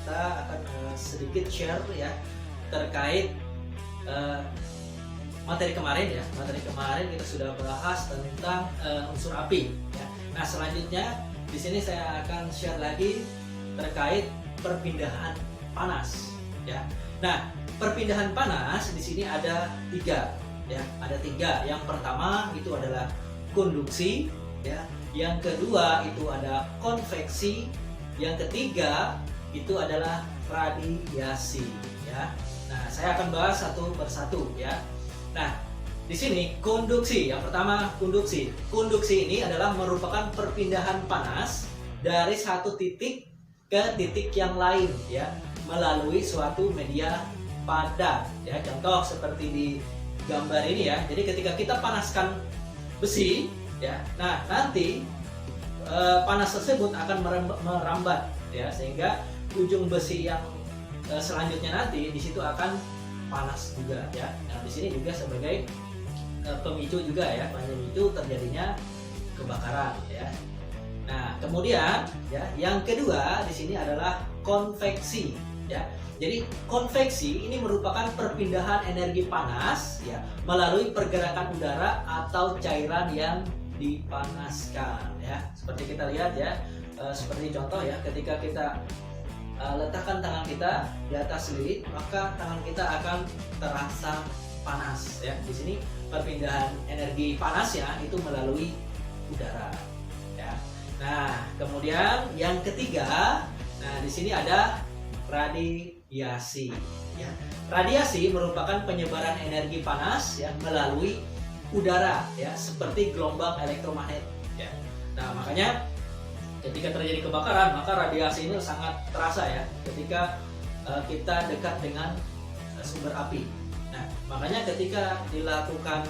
kita akan sedikit share ya terkait materi kemarin ya. Materi kemarin kita sudah bahas tentang unsur api ya. Nah, selanjutnya di sini saya akan share lagi terkait perpindahan panas ya. Nah, perpindahan panas di sini ada 3 ya. Ada 3. Yang pertama itu adalah konduksi ya. Yang kedua itu ada konveksi. Yang ketiga itu adalah radiasi ya. Nah, saya akan bahas satu persatu ya. Nah, di sini konduksi. Yang pertama konduksi. Konduksi ini adalah merupakan perpindahan panas dari satu titik ke titik yang lain ya, melalui suatu media padat ya. Contoh seperti di gambar ini ya. Jadi ketika kita panaskan besi ya, nah nanti panas tersebut akan merambat ya, sehingga ujung besi yang selanjutnya nanti di situ akan panas juga ya. Nah, di sini juga sebagai pemicu juga ya, pemicu terjadinya kebakaran ya. Nah, kemudian ya, yang kedua di sini adalah konveksi ya. Jadi konveksi ini merupakan perpindahan energi panas ya melalui pergerakan udara atau cairan yang dipanaskan ya. Seperti kita lihat ya, seperti contoh ya, ketika kita letakkan tangan kita di atas lid, maka tangan kita akan terasa panas ya. Di sini perpindahan energi panasnya itu melalui udara ya. Nah, kemudian yang ketiga, nah di sini ada radiasi ya. Radiasi merupakan penyebaran energi panas ya melalui udara ya, seperti gelombang elektromagnet ya. Nah, makanya ketika terjadi kebakaran, maka radiasi ini sangat terasa ya ketika kita dekat dengan sumber api. Nah, makanya ketika dilakukan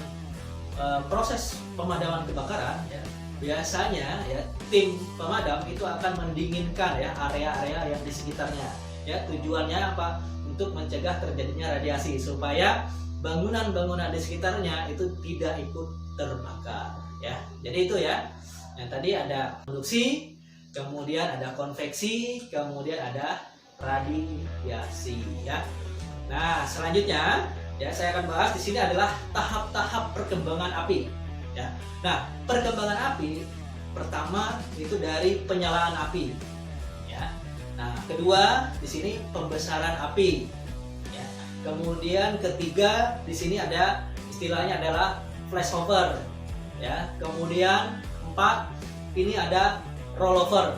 proses pemadaman kebakaran ya, biasanya ya tim pemadam itu akan mendinginkan ya area-area yang di sekitarnya ya. Tujuannya apa? Untuk mencegah terjadinya radiasi supaya bangunan-bangunan di sekitarnya itu tidak ikut terbakar ya. Jadi itu ya. Nah, tadi ada konduksi, kemudian ada konveksi, kemudian ada radiasi ya. Nah, selanjutnya ya saya akan bahas di sini adalah tahap-tahap perkembangan api ya. Nah, perkembangan api pertama itu dari penyalaan api ya. Nah, kedua di sini pembesaran api ya. Kemudian ketiga di sini ada istilahnya adalah flashover ya. Kemudian 4 ini ada rollover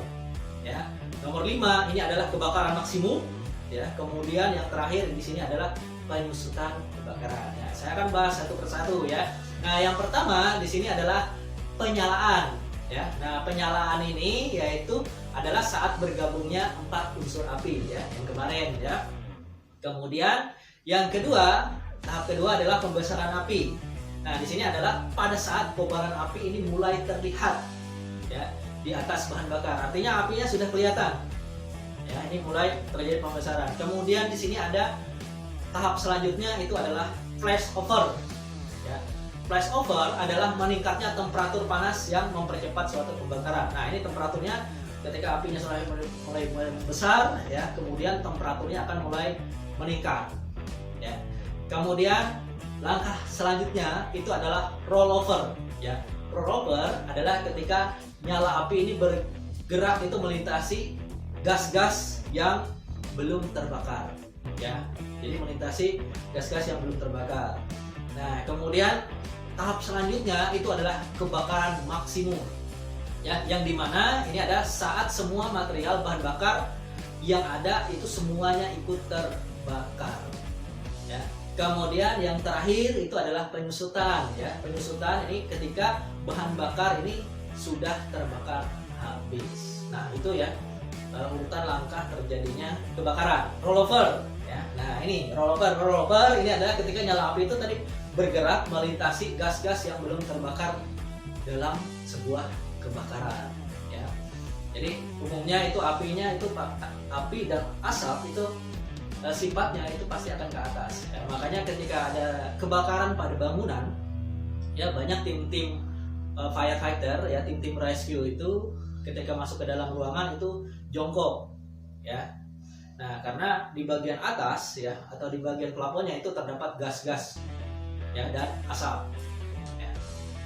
ya. Nomor 5 ini adalah kebakaran maksimum ya. Kemudian yang terakhir di sini adalah penyusutan kebakaran ya. Saya akan bahas satu persatu ya. Nah, yang pertama di sini adalah penyalaan ya. Nah, penyalaan ini yaitu adalah saat bergabungnya 4 unsur api ya, yang kemarin ya. Kemudian yang kedua, tahap kedua adalah pembesaran api. Nah, di sini adalah pada saat kobaran api ini mulai terlihat ya di atas bahan bakar. Artinya apinya sudah kelihatan. Ya, ini mulai terjadi pembesaran. Kemudian di sini ada tahap selanjutnya itu adalah flashover. Ya. Flashover adalah meningkatnya temperatur panas yang mempercepat suatu pembakaran. Nah, ini temperaturnya ketika apinya mulai membesar ya, kemudian temperaturnya akan mulai meningkat. Ya. Kemudian langkah selanjutnya itu adalah rollover ya. Rollover adalah ketika nyala api ini bergerak itu melintasi gas-gas yang belum terbakar ya. Jadi melintasi gas-gas yang belum terbakar. Nah, kemudian tahap selanjutnya itu adalah kebakaran maksimum ya, yang dimana ini ada saat semua material bahan bakar yang ada itu semuanya ikut terbakar ya. Kemudian yang terakhir itu adalah penyusutan ya. Penyusutan ini ketika bahan bakar ini sudah terbakar habis. Nah, itu ya urutan langkah terjadinya kebakaran. Rollover ya. Nah, ini rollover ini adalah ketika nyala api itu tadi bergerak melintasi gas-gas yang belum terbakar dalam sebuah kebakaran ya. Jadi umumnya itu apinya itu api dan asap itu sifatnya itu pasti akan ke atas ya. Makanya ketika ada kebakaran pada bangunan ya, banyak tim-tim firefighter ya, tim-tim rescue itu ketika masuk ke dalam ruangan itu jongkok ya. Nah, karena di bagian atas ya atau di bagian plafonnya itu terdapat gas-gas ya dan asap. Ya.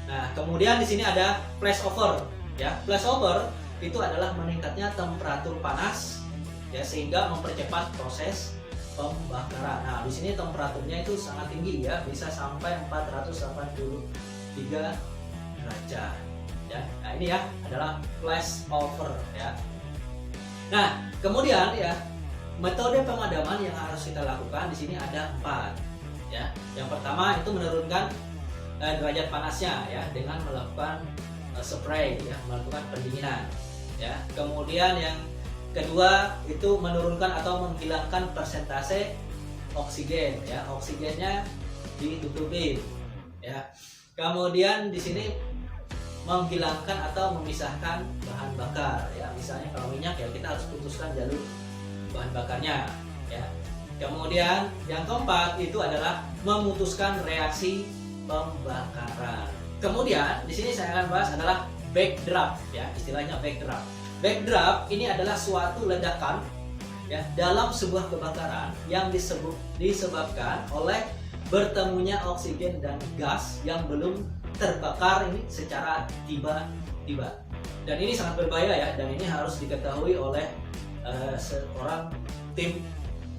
Nah, kemudian di sini ada flashover ya. Flashover itu adalah meningkatnya temperatur panas ya sehingga mempercepat proses pembakaran. Nah, di sini temperaturnya itu sangat tinggi ya, bisa sampai 483 derajat. Ya. Nah, ini ya adalah flashover ya. Nah, kemudian ya metode pemadaman yang harus kita lakukan di sini ada 4 ya. Yang pertama itu menurunkan derajat panasnya ya dengan melakukan spray ya, melakukan pendinginan ya. Kemudian yang kedua itu menurunkan atau menghilangkan persentase oksigen ya, oksigennya ditutupin ya. Kemudian di sini menghilangkan atau memisahkan bahan bakar ya. Misalnya kalau minyak ya kita harus putuskan jalur bahan bakarnya ya. Kemudian yang keempat itu adalah memutuskan reaksi pembakaran. Kemudian di sini saya akan bahas adalah backdraft ya, istilahnya backdraft. Backdraft ini adalah suatu ledakan ya dalam sebuah kebakaran yang disebabkan oleh bertemunya oksigen dan gas yang belum terbakar ini secara tiba-tiba. Dan ini sangat berbahaya ya, dan ini harus diketahui oleh seorang tim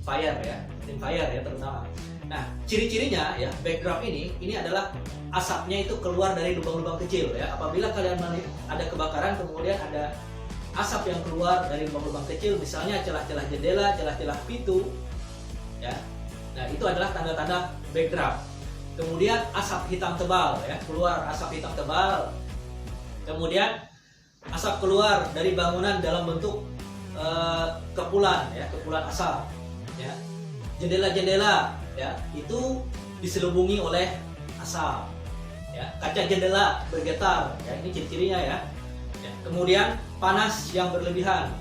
fire ya terutama. Nah, ciri-cirinya ya backdraft ini adalah asapnya itu keluar dari lubang-lubang kecil ya. Apabila kalian ada kebakaran kemudian ada asap yang keluar dari lubang-lubang kecil, misalnya celah-celah jendela, celah-celah pintu ya. Nah, itu adalah tanda-tanda backdraft. Kemudian asap hitam tebal ya, keluar asap hitam tebal. Kemudian asap keluar dari bangunan dalam bentuk kepulan ya, kepulan asap ya. Jendela-jendela ya itu diselubungi oleh asap ya. Kaca jendela bergetar ya, ini ciri-cirinya ya. Kemudian panas yang berlebihan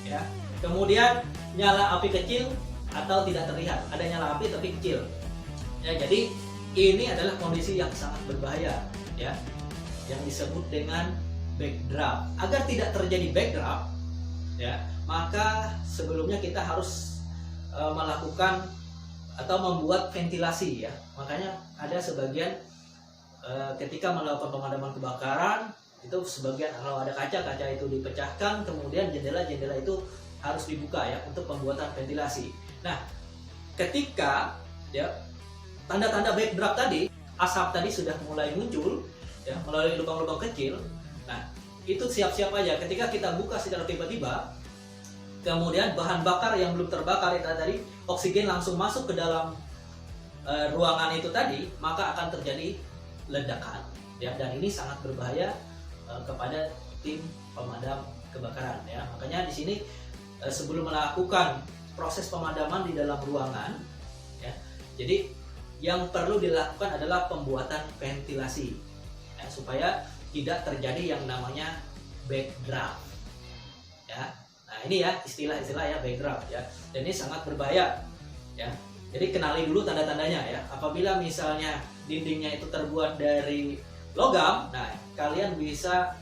ya. Kemudian nyala api kecil atau tidak terlihat, ada nyala api tapi kecil ya. Jadi ini adalah kondisi yang sangat berbahaya ya, yang disebut dengan backdraft. Agar tidak terjadi backdraft ya, maka sebelumnya kita harus melakukan atau membuat ventilasi ya. Makanya ada sebagian ketika melakukan pemadaman kebakaran itu sebagian kalau ada kaca itu dipecahkan, kemudian jendela itu harus dibuka ya untuk pembuatan ventilasi. Nah, ketika ya tanda-tanda backdraft tadi, asap tadi sudah mulai muncul ya melalui lubang-lubang kecil. Nah, itu siap-siap aja ketika kita buka secara tiba-tiba, kemudian bahan bakar yang belum terbakar itu tadi, oksigen langsung masuk ke dalam ruangan itu tadi, maka akan terjadi ledakan ya, dan ini sangat berbahaya kepada tim pemadam kebakaran ya. Makanya di sini sebelum melakukan proses pemadaman di dalam ruangan ya, jadi yang perlu dilakukan adalah pembuatan ventilasi ya, supaya tidak terjadi yang namanya backdraft ya. Nah, ini ya istilah-istilah ya backdraft ya, dan ini sangat berbahaya ya. Jadi kenali dulu tanda-tandanya ya. Apabila misalnya dindingnya itu terbuat dari logam, nah kalian bisa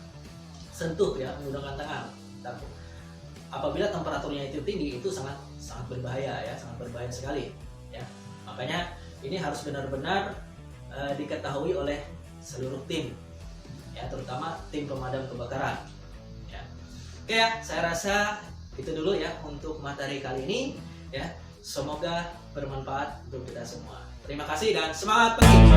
sentuh ya menggunakan tangan. Apabila temperaturnya itu tinggi, itu sangat berbahaya ya, sangat berbahaya sekali ya. Makanya ini harus benar-benar diketahui oleh seluruh tim ya, terutama tim pemadam kebakaran ya. Oke ya, saya rasa itu dulu ya untuk materi kali ini ya. Semoga bermanfaat untuk kita semua. Terima kasih dan semangat pagi.